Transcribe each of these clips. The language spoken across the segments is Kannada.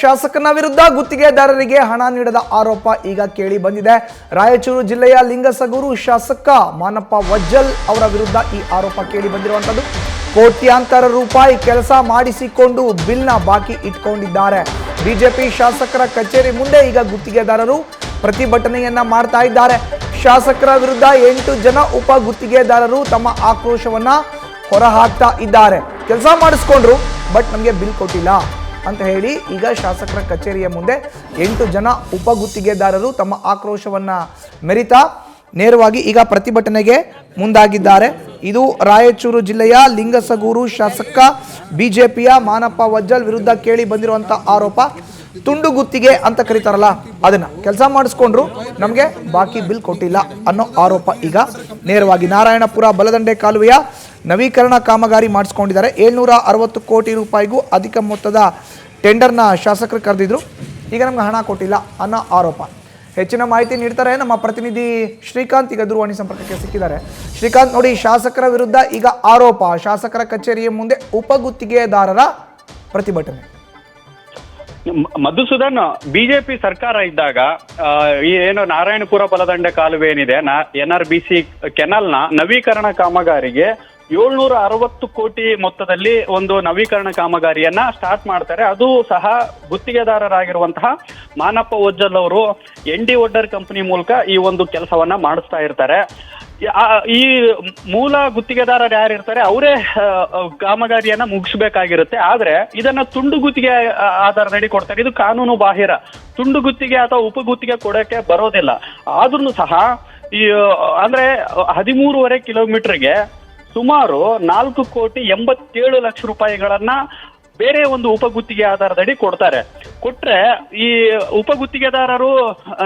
ಶಾಸಕನ ವಿರುದ್ಧ ಗುತ್ತಿಗೆದಾರರಿಗೆ ಹಣ ನೀಡದ ಆರೋಪ ಈಗ ಕೇಳಿ ಬಂದಿದೆ. ರಾಯಚೂರು ಜಿಲ್ಲೆಯ ಲಿಂಗಸಗೂರು ಶಾಸಕ ಮಾನಪ್ಪ ವಜ್ಜಲ್ ಅವರ ವಿರುದ್ಧ ಈ ಆರೋಪ ಕೇಳಿ ಬಂದಿರುವಂತದ್ದು. ಕೋಟ್ಯಾಂತರ ರೂಪಾಯಿ ಕೆಲಸ ಮಾಡಿಸಿಕೊಂಡು ಬಿಲ್ನ ಬಾಕಿ ಇಟ್ಕೊಂಡಿದ್ದಾರೆ. ಬಿಜೆಪಿ ಶಾಸಕರ ಕಚೇರಿ ಮುಂದೆ ಈಗ ಗುತ್ತಿಗೆದಾರರು ಪ್ರತಿಭಟನೆಯನ್ನ ಮಾಡ್ತಾ ಇದ್ದಾರೆ. ಶಾಸಕರ ವಿರುದ್ಧ 8 ಜನ ಉಪ ಗುತ್ತಿಗೆದಾರರು ತಮ್ಮ ಆಕ್ರೋಶವನ್ನ ಹೊರಹಾಕ್ತಾ ಇದ್ದಾರೆ. ಕೆಲಸ ಮಾಡಿಸ್ಕೊಂಡ್ರು, ಬಟ್ ನಮಗೆ ಬಿಲ್ ಕೊಟ್ಟಿಲ್ಲ ಅಂತ ಹೇಳಿ ಈಗ ಶಾಸಕರ ಕಚೇರಿಯ ಮುಂದೆ 8 ಜನ ಉಪ ಗುತ್ತಿಗೆದಾರರು ತಮ್ಮ ಆಕ್ರೋಶವನ್ನ ಮೆರಿತಾ ನೇರವಾಗಿ ಈಗ ಪ್ರತಿಭಟನೆಗೆ ಮುಂದಾಗಿದ್ದಾರೆ. ಇದು ರಾಯಚೂರು ಜಿಲ್ಲೆಯ ಲಿಂಗಸಗೂರು ಶಾಸಕ ಬಿಜೆಪಿಯ ಮಾನಪ್ಪ ವಜ್ಜಲ್ ವಿರುದ್ಧ ಕೇಳಿ ಬಂದಿರುವಂತ ಆರೋಪ. ತುಂಡು ಗುತ್ತಿಗೆ ಅಂತ ಕರೀತಾರಲ್ಲ, ಅದನ್ನ ಕೆಲಸ ಮಾಡಿಸ್ಕೊಂಡ್ರು, ನಮಗೆ ಬಾಕಿ ಬಿಲ್ ಕೊಟ್ಟಿಲ್ಲ ಅನ್ನೋ ಆರೋಪ ಈಗ ನೇರವಾಗಿ ನಾರಾಯಣಪುರ ಬಲದಂಡೆ ಕಾಲುವೆಯ ನವೀಕರಣ ಕಾಮಗಾರಿ ಮಾಡಿಸ್ಕೊಂಡಿದ್ದಾರೆ. 760 ಕೋಟಿ ರೂಪಾಯಿಗೂ ಅಧಿಕ ಮೊತ್ತದ ಟೆಂಡರ್ನ ಶಾಸಕರು ಕರೆದಿದ್ರು, ಈಗ ನಮ್ಗೆ ಹಣ ಕೊಟ್ಟಿಲ್ಲ ಅನ್ನೋ ಆರೋಪ. ಹೆಚ್ಚಿನ ಮಾಹಿತಿ ನೀಡ್ತಾರೆ ನಮ್ಮ ಪ್ರತಿನಿಧಿ ಶ್ರೀಕಾಂತ್. ಈಗ ದೂರವಾಣಿ ಸಂಪರ್ಕಕ್ಕೆ ಸಿಕ್ಕಿದ್ದಾರೆ. ಶ್ರೀಕಾಂತ್, ನೋಡಿ, ಶಾಸಕರ ವಿರುದ್ಧ ಈಗ ಆರೋಪ, ಶಾಸಕರ ಕಚೇರಿಯ ಮುಂದೆ ಉಪಗುತ್ತಿಗೆದಾರರ ಪ್ರತಿಭಟನೆ. ಮಧುಸೂದನ್, ಬಿಜೆಪಿ ಸರ್ಕಾರ ಇದ್ದಾಗ ಏನು ನಾರಾಯಣಪುರ ಬಲದಂಡೆ ಕಾಲುವೆ ಏನಿದೆ, NRBC ಕೆನಾಲ್ನ ನವೀಕರಣ ಕಾಮಗಾರಿಗೆ 760 ಕೋಟಿ ಮೊತ್ತದಲ್ಲಿ ಒಂದು ನವೀಕರಣ ಕಾಮಗಾರಿಯನ್ನ ಸ್ಟಾರ್ಟ್ ಮಾಡ್ತಾರೆ. ಅದು ಸಹ ಗುತ್ತಿಗೆದಾರರಾಗಿರುವಂತಹ ಮಾನಪ್ಪ ವಜ್ಜಲ್ ಅವರು ND ಒಡ್ಡರ್ ಕಂಪನಿ ಮೂಲಕ ಈ ಒಂದು ಕೆಲಸವನ್ನ ಮಾಡಿಸ್ತಾ ಇರ್ತಾರೆ. ಈ ಮೂಲ ಗುತ್ತಿಗೆದಾರರು ಯಾರಿರ್ತಾರೆ ಅವರೇ ಕಾಮಗಾರಿಯನ್ನ ಮುಗಿಸ್ಬೇಕಾಗಿರುತ್ತೆ. ಆದ್ರೆ ಇದನ್ನ ತುಂಡು ಗುತ್ತಿಗೆ ಆಧಾರದಡಿ ಕೊಡ್ತಾರೆ. ಇದು ಕಾನೂನು ಬಾಹಿರ. ತುಂಡು ಗುತ್ತಿಗೆ ಅಥವಾ ಉಪಗುತ್ತಿಗೆ ಕೊಡಕ್ಕೆ ಬರೋದಿಲ್ಲ. ಆದ್ರೂ ಸಹ ಈ ಅಂದ್ರೆ 13.5 ಕಿಲೋಮೀಟರ್ಗೆ ಸುಮಾರು 4,87 ಲಕ್ಷ ರೂಪಾಯಿಗಳನ್ನ ಬೇರೆ ಒಂದು ಉಪಗುತ್ತಿಗೆ ಆಧಾರದಡಿ ಕೊಡ್ತಾರೆ. ಕೊಟ್ರೆ ಈ ಉಪಗುತ್ತಿಗೆದಾರರು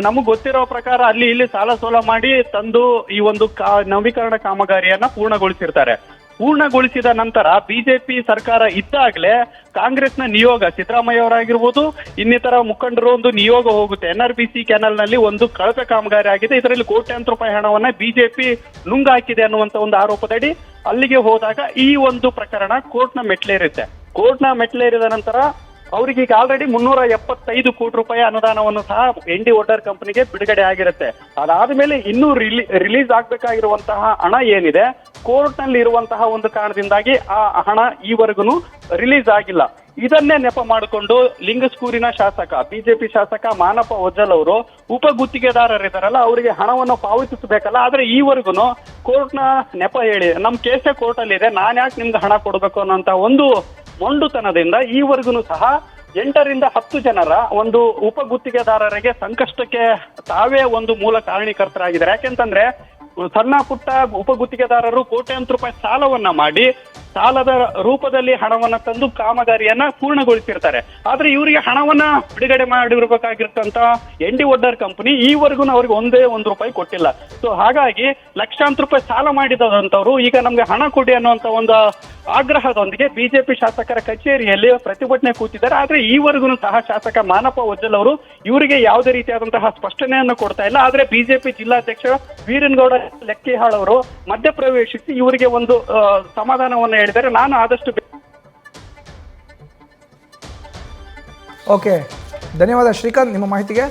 ನಮಗ್ ಗೊತ್ತಿರೋ ಪ್ರಕಾರ ಅಲ್ಲಿ ಇಲ್ಲಿ ಸಾಲ ಸೋಲ ಮಾಡಿ ತಂದು ಈ ಒಂದು ನವೀಕರಣ ಕಾಮಗಾರಿಯನ್ನ ಪೂರ್ಣಗೊಳಿಸಿರ್ತಾರೆ. ಪೂರ್ಣಗೊಳಿಸಿದ ನಂತರ ಬಿಜೆಪಿ ಸರ್ಕಾರ ಇದ್ದಾಗಲೇ ಕಾಂಗ್ರೆಸ್ನ ನಿಯೋಗ, ಸಿದ್ದರಾಮಯ್ಯ ಅವರಾಗಿರ್ಬೋದು, ಇನ್ನಿತರ ಮುಖಂಡರು ಒಂದು ನಿಯೋಗ ಹೋಗುತ್ತೆ. NRBC ಕೆನಾಲ್ ನಲ್ಲಿ ಒಂದು ಕಳಪೆ ಕಾಮಗಾರಿ ಆಗಿದೆ, ಇದರಲ್ಲಿ ಕೋಟ್ಯಾಂತರ ರೂಪಾಯಿ ಹಣವನ್ನ ಬಿಜೆಪಿ ನುಂಗಾಕಿದೆ ಅನ್ನುವಂತ ಒಂದು ಆರೋಪದಡಿ ಅಲ್ಲಿಗೆ ಹೋದಾಗ ಈ ಒಂದು ಪ್ರಕರಣ ಕೋರ್ಟ್ನ ಮೆಟ್ಲೇರುತ್ತೆ. ಕೋರ್ಟ್ನ ಮೆಟ್ಲೇರಿದ ನಂತರ ಅವರಿಗೆ ಈಗ ಆಲ್ರೆಡಿ 375 ಕೋಟಿ ರೂಪಾಯಿ ಅನುದಾನವನ್ನು ಸಹ ND ಒಡ್ಡರ್ ಕಂಪನಿಗೆ ಬಿಡುಗಡೆ ಆಗಿರುತ್ತೆ. ಅದಾದ್ಮೇಲೆ ಇನ್ನೂ ರಿಲೀಸ್ ಆಗ್ಬೇಕಾಗಿರುವಂತಹ ಹಣ ಏನಿದೆ, ಕೋರ್ಟ್ ನಲ್ಲಿ ಇರುವಂತಹ ಒಂದು ಕಾರಣದಿಂದಾಗಿ ಆ ಹಣ ಈವರೆಗೂ ರಿಲೀಸ್ ಆಗಿಲ್ಲ. ಇದನ್ನೇ ನೆಪ ಮಾಡಿಕೊಂಡು ಲಿಂಗಸ್ಕೂರಿನ ಶಾಸಕ, ಬಿಜೆಪಿ ಶಾಸಕ ಮಾನಪ್ಪ ವಜ್ಜಲ್ ಅವರು ಉಪ ಗುತ್ತಿಗೆದಾರರಿದ್ದಾರಲ್ಲ ಅವರಿಗೆ ಹಣವನ್ನು ಪಾವತಿಸಬೇಕಲ್ಲ. ಆದ್ರೆ ಈವರೆಗೂ ಕೋರ್ಟ್ನ ನೆಪ ಹೇಳಿ ನಮ್ ಕೇಸೇ ಕೋರ್ಟ್ ಅಲ್ಲಿ ಇದೆ, ನಾನ್ ಯಾಕೆ ನಿಮ್ಗೆ ಹಣ ಕೊಡ್ಬೇಕು ಅನ್ನೋಂತ ಒಂದು ಮೊಂಡುತನದಿಂದ ಈವರೆಗೂ ಸಹ 8 ರಿಂದ 10 ಜನರ ಒಂದು ಉಪ ಗುತ್ತಿಗೆದಾರರಿಗೆ ಸಂಕಷ್ಟಕ್ಕೆ ತಾವೇ ಒಂದು ಮೂಲ ಕಾರಣೀಕರ್ತರಾಗಿದ್ದಾರೆ. ಯಾಕೆಂತಂದ್ರೆ ಸಣ್ಣ ಪುಟ್ಟ ಉಪ ಗುತ್ತಿಗೆದಾರರು ಕೋಟ್ಯಾಂತರ ರೂಪಾಯಿ ಸಾಲವನ್ನ ಮಾಡಿ ಸಾಲದ ರೂಪದಲ್ಲಿ ಹಣವನ್ನ ತಂದು ಕಾಮಗಾರಿಯನ್ನ ಪೂರ್ಣಗೊಳಿಸಿರ್ತಾರೆ. ಆದ್ರೆ ಇವರಿಗೆ ಹಣವನ್ನ ಬಿಡುಗಡೆ ಮಾಡಿರ್ಬೇಕಾಗಿರ್ತಂತ ND ಒಡ್ಡರ್ ಕಂಪನಿ ಈವರೆಗೂ ಅವ್ರಿಗೆ ಒಂದೇ ರೂಪಾಯಿ ಕೊಟ್ಟಿಲ್ಲ. ಸೊ ಹಾಗಾಗಿ ಲಕ್ಷಾಂತರ ರೂಪಾಯಿ ಸಾಲ ಮಾಡಿದಂತವ್ರು ಈಗ ನಮ್ಗೆ ಹಣ ಕೊಡಿ ಅನ್ನುವಂತ ಒಂದು ಆಗ್ರಹದೊಂದಿಗೆ ಬಿಜೆಪಿ ಶಾಸಕರ ಕಚೇರಿಯಲ್ಲಿ ಪ್ರತಿಭಟನೆ ಕೂತಿದ್ದಾರೆ. ಆದ್ರೆ ಈವರೆಗೂ ಸಹ ಶಾಸಕ ಮಾನಪ್ಪ ವಜ್ಜಲ್ ಅವರು ಇವರಿಗೆ ಯಾವುದೇ ರೀತಿಯಾದಂತಹ ಸ್ಪಷ್ಟನೆಯನ್ನು ಕೊಡ್ತಾ ಇಲ್ಲ. ಆದ್ರೆ ಬಿಜೆಪಿ ಜಿಲ್ಲಾಧ್ಯಕ್ಷ ವೀರನಗೌಡ ಲೆಕ್ಕಿಹಾಳ್ ಅವರು ಮಧ್ಯಪ್ರವೇಶಿಸಿ ಇವರಿಗೆ ಒಂದು ಸಮಾಧಾನವನ್ನು ಹೇಳಿದ್ದಾರೆ. ನಾನು ಆದಷ್ಟು ಓಕೆ, ಧನ್ಯವಾದ ಶ್ರೀಕಾಂತ್ ನಿಮ್ಮ ಮಾಹಿತಿಗೆ.